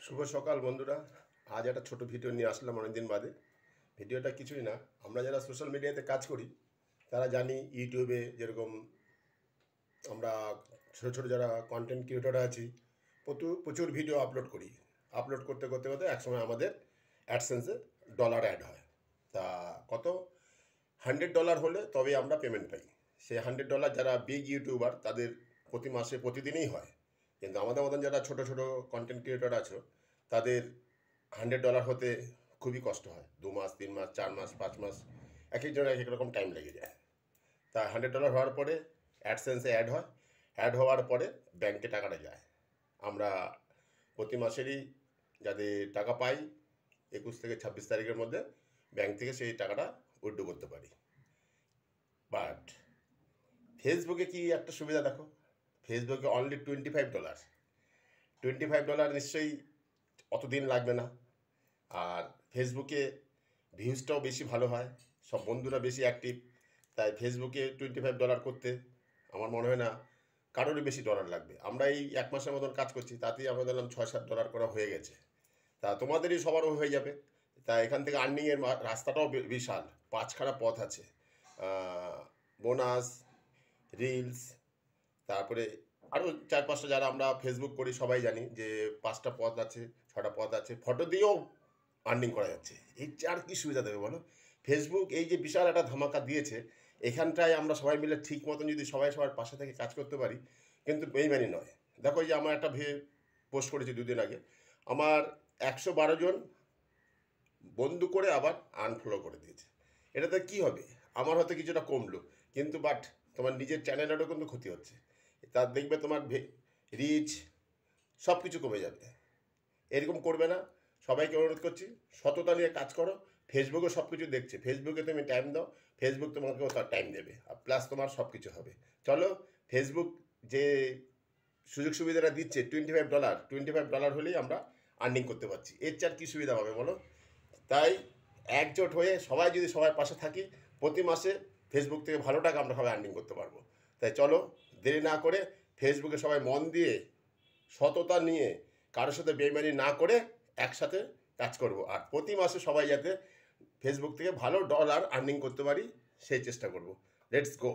শুভ সকাল বন্ধুরা। আজ একটা ছোট ভিডিও নিয়ে আসলাম অনেকদিন বাদে। ভিডিওটা কিছুই না, আমরা যারা সোশ্যাল মিডিয়াতে কাজ করি তারা জানি ইউটিউবে যেরকম আমরা ছোটো ছোটো যারা কন্টেন্ট ক্রিয়েটর আছি প্রচুর প্রচুর ভিডিও আপলোড করি। আপলোড করতে করতে করতে একসময় আমাদের অ্যাডসেন্সে ডলার অ্যাড হয়। তা কত $100 হলে তবে আমরা পেমেন্ট পাই। সেই $100 যারা বিগ ইউটিউবার তাদের প্রতি মাসে প্রতিদিনই হয়, কিন্তু আমাদের মতন যারা ছোটো ছোটো কন্টেন্ট ক্রিয়েটর আছো তাদের $100 হতে খুবই কষ্ট হয়। 2 মাস, 3 মাস, 4 মাস, 5 মাস, এক একজনের এক এক রকম টাইম লেগে যায়। তা $100 হওয়ার পরে অ্যাডসেন্সে অ্যাড হয়। অ্যাড হওয়ার পরে ব্যাংকে টাকাটা যায়। আমরা প্রতি মাসেরই যাদের টাকা পাই 21 থেকে 26 তারিখের মধ্যে ব্যাংক থেকে সেই টাকাটা উইথড্র করতে পারি। বাট ফেসবুকে কি একটা সুবিধা দেখো, ফেসবুকে অনলি $25 নিশ্চয়ই অতদিন লাগবে না। আর ফেসবুকে ভিউজটাও বেশি ভালো হয়, সব বন্ধুরা বেশি অ্যাক্টিভ। তাই ফেসবুকে $25 করতে আমার মনে হয় না কারোরই বেশি ডলার লাগবে। আমরা এই 1 মাসের মতন কাজ করছি, তাতেই আমরা দেখলাম $6-7 করা হয়ে গেছে। তা তোমাদেরই সবারও হয়ে যাবে। তা এখান থেকে আর্নিংয়ের রাস্তাটাও বিশাল, 5খানা পথ আছে। বোনাস, রিলস, তারপরে আরও 4-5টা যারা আমরা ফেসবুক করি সবাই জানি যে 5টা পথ আছে, 6টা পথ আছে। ফটো দিয়েও আর্নিং করা যাচ্ছে। এই আর কি সুবিধা দেবে বলো? ফেসবুক এই যে বিশাল একটা ধামাকা দিয়েছে, এখানটায় আমরা সবাই মিলে ঠিক মতন যদি সবাই সবার পাশে থেকে কাজ করতে পারি, কিন্তু বেইমানি নয়। দেখো এই যে আমার একটা পোস্ট করেছি 2 দিন আগে, আমার 112 জন বন্ধু করে আবার আনফলো করে দিয়েছে। এটাতে কি হবে? আমার হয়তো কিছুটা কমলো, কিন্তু বাট তোমার নিজের চ্যানেলেরও কিন্তু ক্ষতি হচ্ছে। তার দেখবে তোমার রিচ সব কিছু কমে যাবে। এরকম করবে না। সবাইকে অনুরোধ করছি, সততা নিয়ে কাজ করো। ফেসবুকে সব কিছু দেখছে, ফেসবুকে তুমি টাইম দাও, ফেসবুক তোমাকেও তার টাইম দেবে, আর প্লাস তোমার সব কিছু হবে। চলো, ফেসবুক যে সুযোগ সুবিধাটা দিচ্ছে $25 হলেই আমরা আর্নিং করতে পারছি। এর চার কী সুবিধা হবে বলো? তাই একজোট হয়ে সবাই যদি সবার পাশে থাকি, প্রতি মাসে ফেসবুক থেকে ভালো টাকা আমরা সবাই আর্নিং করতে পারবো। তাই চলো, দেরি না করে ফেসবুকে সবাই মন দিয়ে সততা নিয়ে কারোর সাথে বেইমানি না করে একসাথে কাজ করব, আর প্রতি মাসে সবাই যাতে ফেসবুক থেকে ভালো ডলার আর্নিং করতে পারি সেই চেষ্টা করব। Let's go.